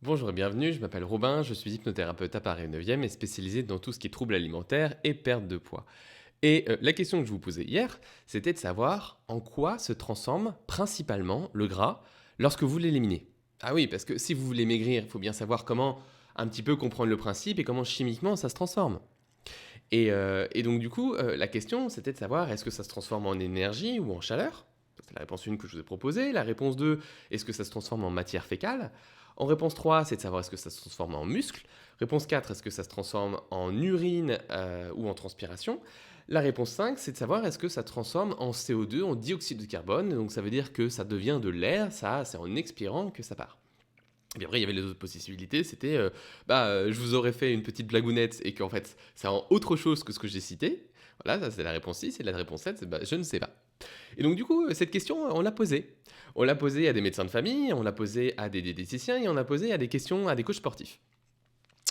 Bonjour et bienvenue, je m'appelle Robin, je suis hypnothérapeute à Paris 9e et spécialisé dans tout ce qui est troubles alimentaires et perte de poids. Et la question que je vous posais hier, c'était de savoir en quoi se transforme principalement le gras lorsque vous l'éliminez. Ah oui, parce que si vous voulez maigrir, il faut bien savoir comment un petit peu comprendre le principe et comment chimiquement ça se transforme. Et donc du coup, la question c'était de savoir est-ce que ça se transforme en énergie ou en chaleur. C'est la réponse 1 que je vous ai proposée. La réponse 2, est-ce que ça se transforme en matière fécale. En réponse 3, c'est de savoir est-ce que ça se transforme en muscle. Réponse 4, est-ce que ça se transforme en urine ou en transpiration. La réponse 5, c'est de savoir est-ce que ça transforme en CO2, en dioxyde de carbone. Donc ça veut dire que ça devient de l'air, ça c'est en expirant que ça part. Et puis après, il y avait les autres possibilités, c'était, je vous aurais fait une petite blagounette et qu'en fait, c'est en autre chose que ce que j'ai cité. Voilà, ça c'est la réponse 6, et la réponse 7, c'est je ne sais pas. Et donc du coup, cette question, on l'a posée. On l'a posée à des médecins de famille, on l'a posée à des diététiciens et on l'a posée à des questions à des coachs sportifs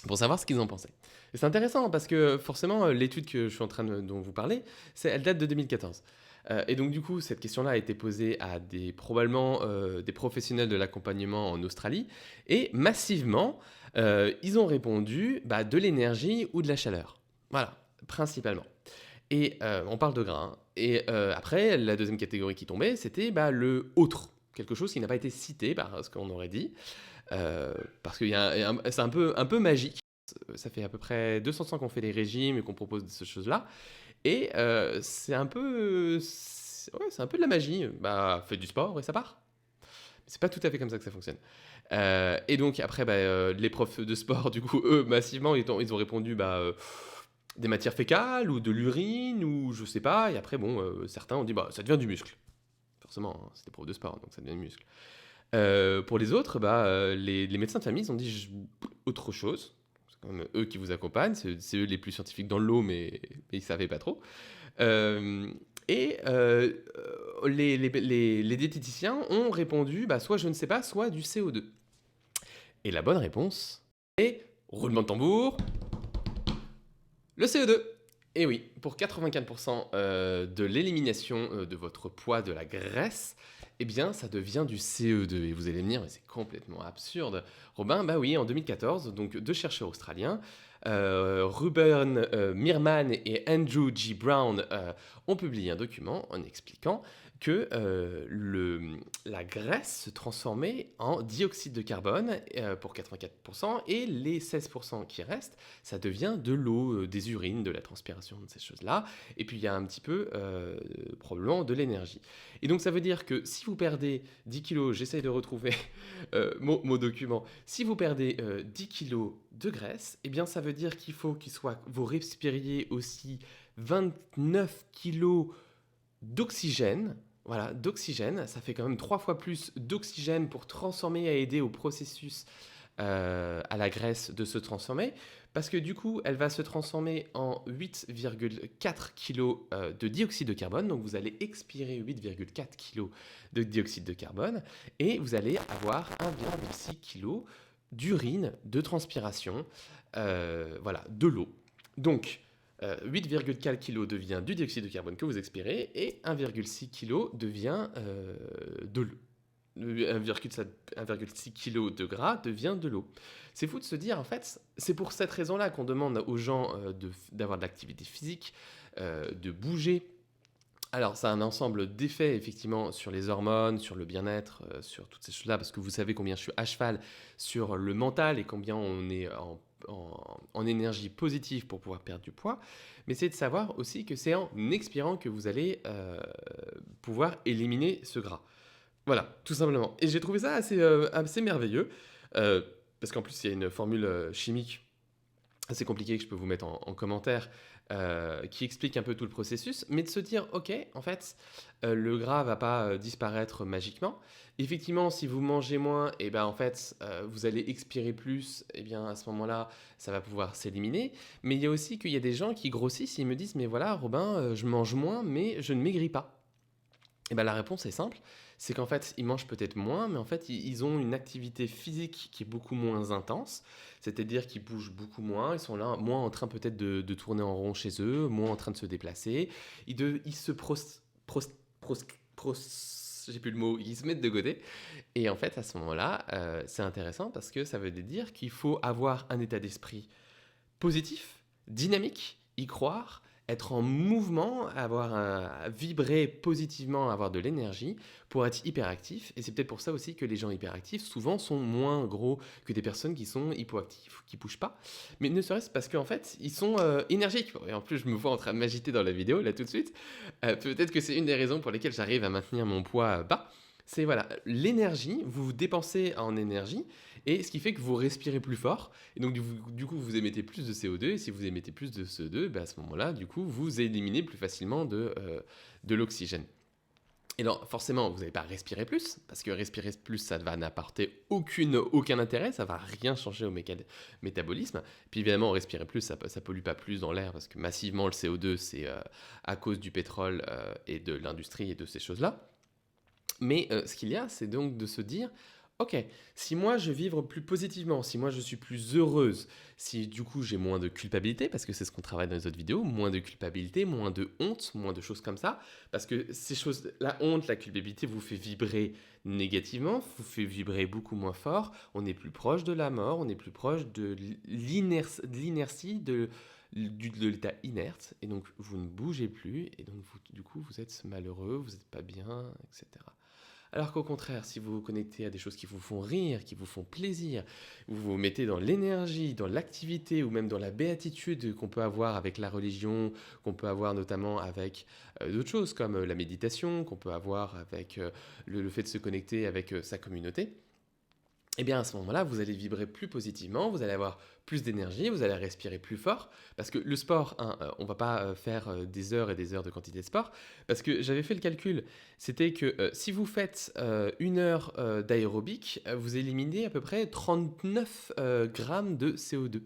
pour savoir ce qu'ils en pensaient. Et c'est intéressant parce que forcément, l'étude que je suis en train dont vous parlez, elle date de 2014. Et donc du coup, cette question-là a été posée à probablement des professionnels de l'accompagnement en Australie, et massivement, ils ont répondu de l'énergie ou de la chaleur. Voilà, principalement. Et on parle de gras, hein. Et après, la deuxième catégorie qui tombait, c'était le autre, quelque chose qui n'a pas été cité par ce qu'on aurait dit, parce que c'est un peu magique. Ça fait à peu près 200 ans qu'on fait des régimes et qu'on propose ces choses-là. Et c'est un peu de la magie. Faites du sport et ça part. C'est pas tout à fait comme ça que ça fonctionne. Et donc après, les profs de sport, du coup, eux, massivement, ils ont répondu des matières fécales ou de l'urine ou je sais pas. Et après, bon, certains ont dit ça devient du muscle. Forcément, hein, c'est des profs de sport, donc ça devient du muscle. Pour les autres, les médecins de famille, ils ont dit autre chose. C'est quand même eux qui vous accompagnent, c'est eux les plus scientifiques dans le lot, mais ils ne savaient pas trop. Euh, les diététiciens ont répondu soit je ne sais pas, soit du CO2. Et la bonne réponse est, roulement de tambour, le CO2. Et oui, pour 84% de l'élimination de votre poids, de la graisse, eh bien, ça devient du CO2. Et vous allez me dire, mais c'est complètement absurde. Robin, bah oui, en 2014, donc deux chercheurs australiens, Ruben Meerman et Andrew G. Brown, ont publié un document en expliquant que la graisse se transformait en dioxyde de carbone pour 84%, et les 16% qui restent, ça devient de l'eau, des urines, de la transpiration, de ces choses-là. Et puis il y a un petit peu probablement de l'énergie. Et donc ça veut dire que si vous perdez 10 kilos, j'essaye de retrouver mon document, si vous perdez 10 kilos de graisse, eh bien ça veut dire qu'il faut vous respiriez aussi 29 kilos d'oxygène. Voilà, d'oxygène, ça fait quand même 3 fois plus d'oxygène pour transformer et aider au processus à la graisse de se transformer, parce que du coup, elle va se transformer en 8,4 kg de dioxyde de carbone, donc vous allez expirer 8,4 kg de dioxyde de carbone, et vous allez avoir 1,6 kg d'urine, de transpiration, voilà, de l'eau. Donc, 8,4 kg devient du dioxyde de carbone que vous expirez, et 1,6 kg devient de l'eau. 1,6 kg de gras devient de l'eau. C'est fou de se dire, en fait, c'est pour cette raison-là qu'on demande aux gens d'avoir de l'activité physique, de bouger. Alors, ça a un ensemble d'effets, effectivement, sur les hormones, sur le bien-être, sur toutes ces choses-là, parce que vous savez combien je suis à cheval sur le mental et combien on est en énergie positive pour pouvoir perdre du poids. Mais c'est de savoir aussi que c'est en expirant que vous allez pouvoir éliminer ce gras. Voilà, tout simplement. Et j'ai trouvé ça assez merveilleux, euh, parce qu'en plus, il y a une formule chimique assez compliquée que je peux vous mettre en commentaire, qui explique un peu tout le processus, mais de se dire, ok, en fait, le gras va pas disparaître magiquement. Effectivement, si vous mangez moins, et ben en fait, vous allez expirer plus, et bien à ce moment-là, ça va pouvoir s'éliminer. Mais il y a aussi qu'il y a des gens qui grossissent, et ils me disent, mais voilà, Robin, je mange moins, mais je ne maigris pas. Et ben la réponse est simple, c'est qu'en fait, ils mangent peut-être moins, mais en fait, ils ont une activité physique qui est beaucoup moins intense, c'est-à-dire qu'ils bougent beaucoup moins, ils sont là, moins en train peut-être de tourner en rond chez eux, moins en train de se déplacer, ils se j'ai plus le mot, ils se mettent de côté. Et en fait, à ce moment-là, c'est intéressant parce que ça veut dire qu'il faut avoir un état d'esprit positif, dynamique, y croire, être en mouvement, vibrer positivement, avoir de l'énergie pour être hyperactif. Et c'est peut-être pour ça aussi que les gens hyperactifs, souvent, sont moins gros que des personnes qui sont hypoactifs, qui ne bougent pas. Mais ne serait-ce parce qu'en fait, ils sont énergiques. Et en plus, je me vois en train de m'agiter dans la vidéo, là, tout de suite. Peut-être que c'est une des raisons pour lesquelles j'arrive à maintenir mon poids bas. C'est voilà, l'énergie, vous vous dépensez en énergie, et ce qui fait que vous respirez plus fort, et donc du coup vous émettez plus de CO2, et si vous émettez plus de CO2, à ce moment-là, du coup, vous éliminez plus facilement de l'oxygène. Et donc forcément, vous n'allez pas respirer plus, parce que respirer plus, ça ne va n'apporter aucun intérêt, ça ne va rien changer au métabolisme. Puis évidemment, respirer plus, ça ne pollue pas plus dans l'air, parce que massivement, le CO2, c'est à cause du pétrole et de l'industrie et de ces choses-là. Mais ce qu'il y a, c'est donc de se dire, ok, si moi je vivre plus positivement, si moi je suis plus heureuse, si du coup j'ai moins de culpabilité, parce que c'est ce qu'on travaille dans les autres vidéos, moins de culpabilité, moins de honte, moins de choses comme ça, parce que ces choses, la honte, la culpabilité vous fait vibrer négativement, vous fait vibrer beaucoup moins fort, on est plus proche de la mort, on est plus proche de l'inertie, de l'état inerte, et donc vous ne bougez plus, et donc du coup vous êtes malheureux, vous n'êtes pas bien, etc. Alors qu'au contraire, si vous vous connectez à des choses qui vous font rire, qui vous font plaisir, vous vous mettez dans l'énergie, dans l'activité ou même dans la béatitude qu'on peut avoir avec la religion, qu'on peut avoir notamment avec d'autres choses comme la méditation, qu'on peut avoir avec le fait de se connecter avec sa communauté, eh bien à ce moment-là, vous allez vibrer plus positivement, vous allez avoir plus d'énergie, vous allez respirer plus fort, parce que le sport, hein, on ne va pas faire des heures et des heures de quantité de sport, parce que j'avais fait le calcul, c'était que si vous faites 1 heure d'aérobic, vous éliminez à peu près 39 grammes de CO2.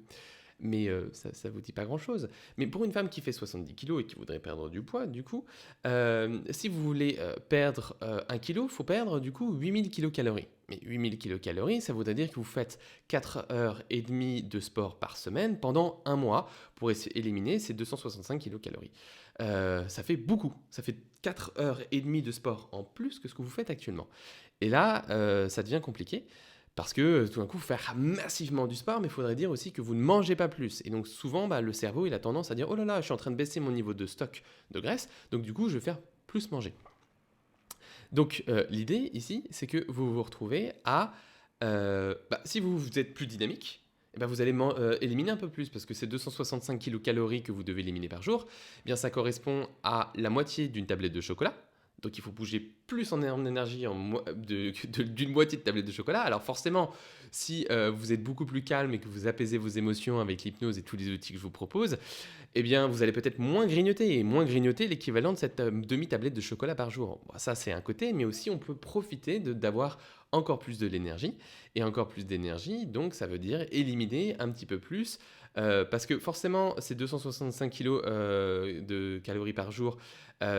Mais ça ne vous dit pas grand-chose. Mais pour une femme qui fait 70 kilos et qui voudrait perdre du poids, du coup, si vous voulez perdre 1 kilo, il faut perdre du coup 8000 kilocalories. Mais 8000 kilocalories, ça voudrait dire que vous faites 4 heures et demie de sport par semaine pendant un mois pour éliminer ces 265 kilocalories. Ça fait beaucoup. Ça fait 4 heures et demie de sport en plus que ce que vous faites actuellement. Et là, ça devient compliqué. Parce que tout d'un coup, faire massivement du sport, mais il faudrait dire aussi que vous ne mangez pas plus. Et donc souvent, le cerveau, il a tendance à dire « Oh là là, je suis en train de baisser mon niveau de stock de graisse, donc du coup, je vais faire plus manger. » Donc l'idée ici, c'est que vous vous retrouvez à... si vous êtes plus dynamique, vous allez éliminer un peu plus, parce que ces 265 kilocalories que vous devez éliminer par jour, ça correspond à la moitié d'une tablette de chocolat. Donc il faut bouger plus en énergie d'une moitié de tablette de chocolat. Alors forcément, si vous êtes beaucoup plus calme et que vous apaisez vos émotions avec l'hypnose et tous les outils que je vous propose, vous allez peut-être moins grignoter, et moins grignoter l'équivalent de cette demi-tablette de chocolat par jour. Bon, ça, c'est un côté, mais aussi on peut profiter d'avoir encore plus de l'énergie, et encore plus d'énergie, donc ça veut dire éliminer un petit peu plus, parce que forcément, ces 265 kilos de calories par jour,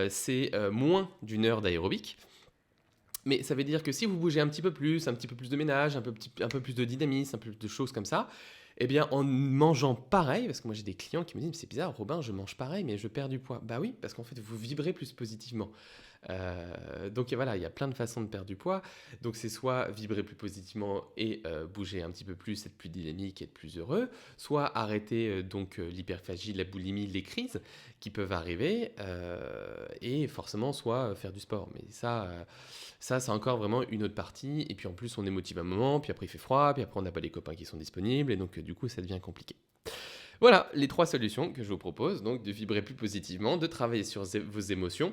c'est moins d'1 heure d'aérobic. Mais ça veut dire que si vous bougez un petit peu plus de ménage, un peu plus de dynamisme, un peu plus de choses comme ça, en mangeant pareil, parce que moi j'ai des clients qui me disent « c'est bizarre, Robin, je mange pareil, mais je perds du poids ». Bah oui, parce qu'en fait, vous vibrez plus positivement. Donc voilà, il y a plein de façons de perdre du poids. Donc c'est soit vibrer plus positivement et bouger un petit peu plus, être plus dynamique, être plus heureux, soit arrêter l'hyperphagie, la boulimie, les crises qui peuvent arriver, et forcément soit faire du sport. Mais ça c'est encore vraiment une autre partie. Et puis en plus on est motivé un moment, puis après il fait froid, puis après on n'a pas les copains qui sont disponibles, et donc du coup ça devient compliqué. Voilà les 3 solutions que je vous propose, donc de vibrer plus positivement, de travailler sur vos émotions,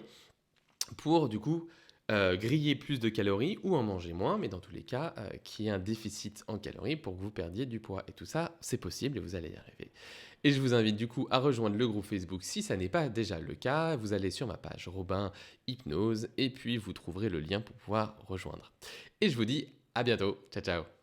pour du coup griller plus de calories ou en manger moins, mais dans tous les cas, qu'il y ait un déficit en calories pour que vous perdiez du poids. Et tout ça, c'est possible et vous allez y arriver. Et je vous invite du coup à rejoindre le groupe Facebook si ça n'est pas déjà le cas. Vous allez sur ma page Robin Hypnose et puis vous trouverez le lien pour pouvoir rejoindre. Et je vous dis à bientôt. Ciao, ciao.